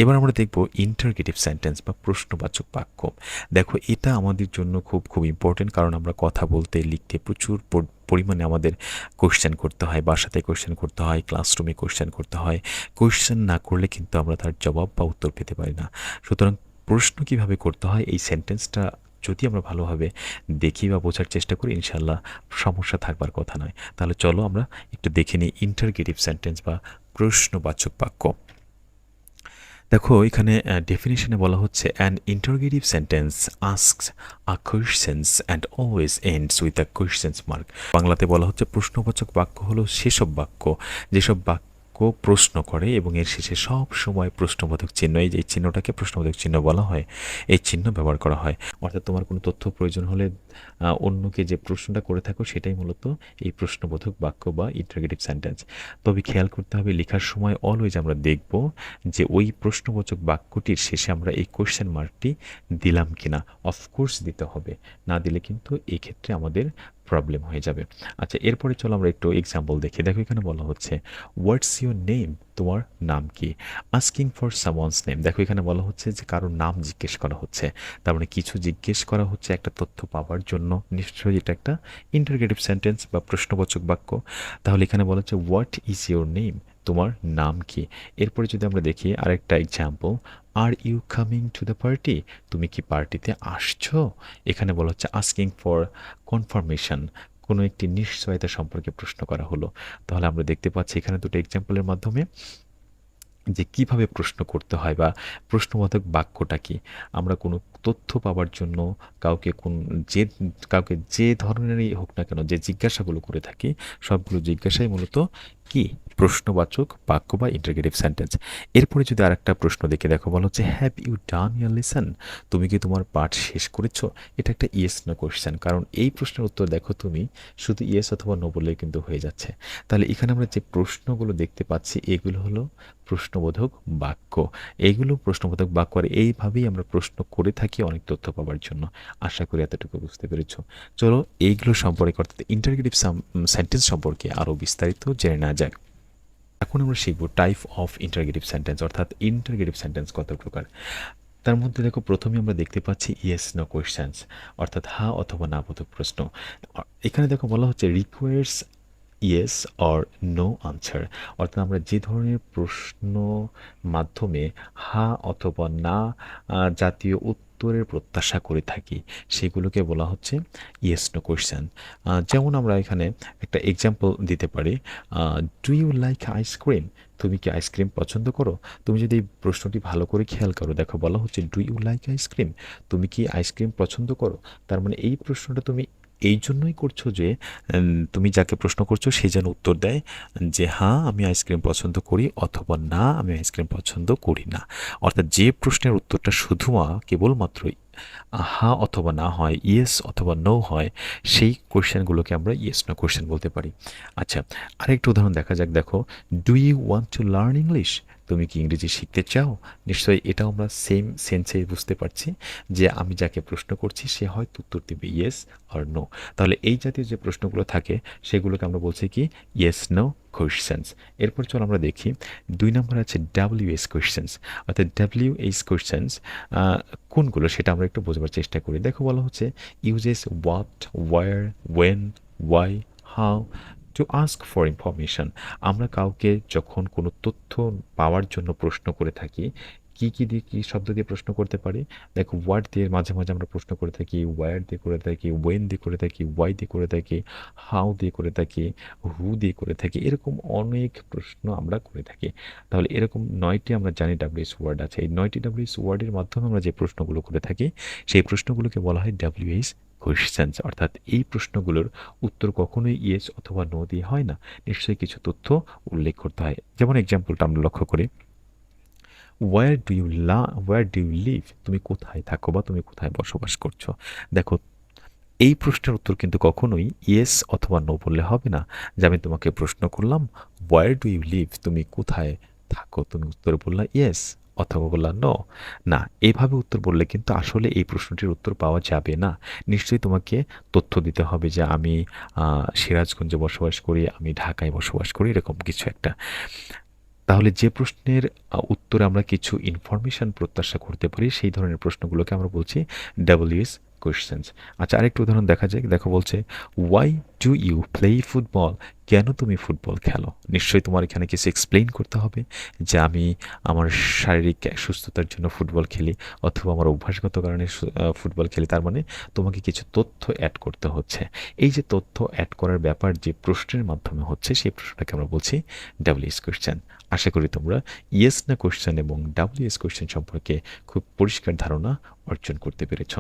এবার আমরা দেখব ইন্টারগেটিভ সেন্টেন্স বা প্রশ্নবাচক বাক্য। দেখো এটা আমাদের জন্য খুব খুব ইম্পর্টেন্ট, কারণ আমরা কথা বলতে লিখতে প্রচুর পরিমাণে আমাদের কোয়েশ্চেন করতে হয়, বাসাতে কোয়েশ্চেন করতে হয়, ক্লাসরুমে কোয়েশ্চেন করতে হয়। কোয়েশ্চেন না করলে কিন্তু আমরা তার জবাব বা উত্তর পেতে পারি না। সুতরাং প্রশ্ন কিভাবে করতে হয় এই সেন্টেন্সটা যদি আমরা ভালোভাবে দেখি বা বোঝার চেষ্টা করি, ইনশাল্লাহ সমস্যা থাকবার কথা নয়। তাহলে চলো আমরা একটু দেখে নিই ইন্টারগেটিভ সেন্টেন্স বা প্রশ্নবাচক বাক্য। দেখো এখানে ডেফিনিশনে বলা হচ্ছে an interrogative sentence asks a questions and always ends with a questions mark. বাংলাতে বলা হচ্ছে প্রশ্নবাচক বাক্য হলো সেসব বাক্য যেসব বাক্য প্রশ্ন করে এবং এর শেষে সব সময় প্রশ্নবোধক চিহ্ন, এই যে চিহ্নটাকে প্রশ্নবোধক চিহ্ন বলা হয়, এই চিহ্ন ব্যবহার করা হয়। অর্থাৎ তোমার কোনো তথ্য প্রয়োজন হলে অন্যকে যে প্রশ্নটা করে থাকো সেটাই মূলত এই প্রশ্নবোধক বাক্য বা ইন্টারোগেটিভ সেন্টেন্স। তবে খেয়াল করতে হবে লেখার সময় অলওয়েজ আমরা দেখব যে ওই প্রশ্নবোচক বাক্যটির শেষে আমরা এই কোয়েশ্চেন মার্কটি দিলাম কিনা। অফকোর্স দিতে হবে, না দিলে কিন্তু এই ক্ষেত্রে আমাদের প্রবলেম হয়ে যাবে। আচ্ছা, এরপরে চলো আমরা একটু এক্সাম্পল দেখি। দেখো এখানে বলা হচ্ছে হোয়াটস ইউর নেম, তোমার নাম কি। আস্কিং ফর সামওয়ানস নেম, দেখো এখানে বলা হচ্ছে যে কারোর নাম জিজ্ঞেস করা হচ্ছে, তার মানে কিছু জিজ্ঞেস করা হচ্ছে একটা তথ্য পাওয়ার জন্য। নিশ্চয়ই এটা একটা ইন্টারগেটিভ সেন্টেন্স বা প্রশ্নবোচক বাক্য। তাহলে এখানে বলা হচ্ছে হোয়াট ইজ ইউর নেম, তোমার নাম কি। এরপরে যদি আমরা দেখি আরেকটা example, are you coming to the party, তুমি কি পার্টিতে আসছো। এখানে বলা হচ্ছে আস্কিং ফর কনফার্মেশন, কোনো একটি নিশ্চয়তা সম্পর্কে প্রশ্ন করা হলো। তাহলে আমরা দেখতে পাচ্ছি এখানে দুটো এক্সাম্পলের মাধ্যমে যে কিভাবে প্রশ্ন করতে হয় বা প্রশ্নবোধক বাক্যটা কি। আমরা কোনো তথ্য পাওয়ার জন্য কাউকে যে কাউকে যে ধরনেরই হোক না কেন যে জিজ্ঞাসাগুলো করে থাকি, সবগুলো জিজ্ঞাসাই মূলত কি প্রশ্নবাচক বাক্য বা ইন্টারগেটিভ সেন্টেন্স। এরপরে যদি আরেকটা প্রশ্ন দেখে দেখো, বলা হচ্ছে have you done your lesson, তুমি কি তোমার পাঠ শেষ করেছো। এটা একটা ইয়েস নো কোয়েশ্চেন, কারণ এই প্রশ্নের উত্তর দেখো তুমি শুধু ইয়েস অথবা নো বললেই কিন্তু হয়ে যাচ্ছে। তাহলে এখানে আমরা যে প্রশ্নগুলো দেখতে পাচ্ছি এগুলো হলো প্রশ্নবোধক বাক্য। এইগুলো প্রশ্নবোধক বাক্য, আর এইভাবেই আমরা প্রশ্ন করে থাকি অনেক তথ্য পাওয়ার জন্য। আশা করি এতটুকু বুঝতে পেরেছো। চলো এইগুলো সম্পর্কে অর্থাৎ ইন্টারগেটিভ সেন্টেন্স সম্পর্কে আরও বিস্তারিত জেনে নেওয়া যাক। এখন আমরা শিখব টাইপ অফ ইন্টারগেটিভ সেন্টেন্স, অর্থাৎ ইন্টারগেটিভ সেন্টেন্স কত প্রকার। তার মধ্যে দেখো প্রথমে আমরা দেখতে পাচ্ছি ইয়েস নো কোয়েশ্চেন্স, অর্থাৎ হ্যাঁ অথবা না বোধক প্রশ্ন। এখানে দেখো বলা হচ্ছে requires yes or no answer, অর্থাৎ আমরা যে ধরনের প্রশ্ন মাধ্যমে হ্যাঁ অথবা না জাতীয় উত্তরের প্রত্যাশা করে থাকি সেগুলোকে বলা হচ্ছে ইয়েস নো কোয়েশ্চেন। যেমন আমরা এখানে একটা এক্সাম্পল দিতে পারি, ডু ইউ লাইক আইসক্রিম, তুমি কি আইসক্রিম পছন্দ করো। তুমি যদি এই প্রশ্নটি ভালো করে খেয়াল করো, দেখো বলা হচ্ছে ডু ইউ লাইক আইসক্রিম, তুমি কি আইসক্রিম পছন্দ করো। তার মানে এই প্রশ্নটা তুমি এই জন্যই করছো যে তুমি যাকে প্রশ্ন করছো সে যেন উত্তর দেয় যে হ্যাঁ আমি আইসক্রিম পছন্দ করি অথবা না আমি আইসক্রিম পছন্দ করি না। অর্থাৎ যে প্রশ্নের উত্তরটা কেবলমাত্র হ্যাঁ অথবা না হয়, ইয়েস অথবা নো হয়, সেই কোয়েশ্চেনগুলোকে আমরা ইয়েস নো কোয়েশ্চেন বলতে পারি। আচ্ছা, আরেকটা উদাহরণ দেখা যাক। দেখো, do you want to learn English, তুমি কি ইংরেজি শিখতে চাও। নিশ্চয়ই এটাও আমরা সেম সেন্সে বুঝতে পারছি যে আমি যাকে প্রশ্ন করছি সে হয়তো উত্তর দেবে ইয়েস আর নো। তাহলে এই জাতীয় যে প্রশ্নগুলো থাকে সেগুলোকে আমরা বলছি কি ইয়েস নো কোয়েশ্চেন্স। এরপর চল আমরা দেখি 2 নম্বর আছে ডাব্লিউএস কোয়েশ্চেন্স, অর্থাৎ ডাব্লিউএস কোয়েশ্চেন্স কোনগুলো সেটা আমরা একটু বোঝার চেষ্টা করি। দেখো বলা হচ্ছে uses what, where, when, why, how to ask for information. আমরা কাউকে যখন কোনো তথ্য পাওয়ার জন্য প্রশ্ন করে থাকি, কি দিয়ে কি শব্দ দিয়ে প্রশ্ন করতে পারি। দেখো হোয়াট দিয়ে মাঝে মাঝে আমরা প্রশ্ন করে থাকি, ওয়্যার দিয়ে করে থাকি, ওয়েন দিয়ে করে থাকি, ওয়াই দিয়ে করে থাকি, হাউ দিয়ে করে থাকি, হু দিয়ে করে থাকি, এরকম অনেক প্রশ্ন আমরা করে থাকি। তাহলে এরকম 9টি আমরা জানি ডাব্লিউএস ওয়ার্ড আছে। এই 9টি ডাব্লিউএস ওয়ার্ডের মাধ্যমে আমরা যে প্রশ্নগুলো করে থাকি সেই প্রশ্নগুলোকে বলা হয় ডাব্লিউএস কোয়েশ্চেন্স। অর্থাৎ এই প্রশ্নগুলোর উত্তর কখনোই ইয়েস অথবা নো দিয়ে হয় না, নিশ্চয়ই কিছু তথ্য উল্লেখ করতে হয়। যেমন এক্সাম্পলটা আমরা লক্ষ্য করি, ওয়্যার ডু ইউ লিভ, তুমি কোথায় থাকো বা তুমি কোথায় বসবাস করছো। দেখো এই প্রশ্নের উত্তর কিন্তু কখনোই ইয়েস অথবা নো বললে হবে না। যে আমি তোমাকে প্রশ্ন করলাম ওয়্যার ডু ইউ লিভ, তুমি কোথায় থাকো, তুমি উত্তর বললা ইয়েস অথবা বললা নো। না, এভাবে উত্তর বললে কিন্তু আসলে এই প্রশ্নটির উত্তর পাওয়া যাবে না। নিশ্চয়ই তোমাকে তথ্য দিতে হবে যে আমি সিরাজগঞ্জে বসবাস করি, আমি ঢাকায় বসবাস করি, এরকম কিছু একটা। তাহলে যে প্রশ্নের উত্তরে আমরা কিছু ইনফরমেশন প্রত্যাশা করতে পারি সেই ধরনের প্রশ্নগুলোকে আমরা বলছি ডাব্লিউএস কোয়েশ্চেন্স। আচ্ছা, আরেকটু উদাহরণ দেখা যাক। দেখো বলছে, why do you play football? কেন তুমি ফুটবল খেলো? নিশ্চয়ই তোমার এখানে কিছু এক্সপ্লেইন করতে হবে যে আমি আমার শারীরিক সুস্থতার জন্য ফুটবল খেলি অথবা আমার অভ্যাসগত কারণে ফুটবল খেলি। তার মানে তোমাকে কিছু তথ্য অ্যাড করতে হচ্ছে। এই যে তথ্য অ্যাড করার ব্যাপার যে প্রশ্নের মাধ্যমে হচ্ছে সেই প্রশ্নটাকে আমরা বলছি ডাব্লিউএস কোয়েশ্চেন। আশা করি তোমরা ইয়েস না কোয়েশ্চেন এবং ডাব্লিউএস কোয়েশ্চেন সম্পর্কে খুব পরিষ্কার ধারণা অর্জন করতে পেরেছ।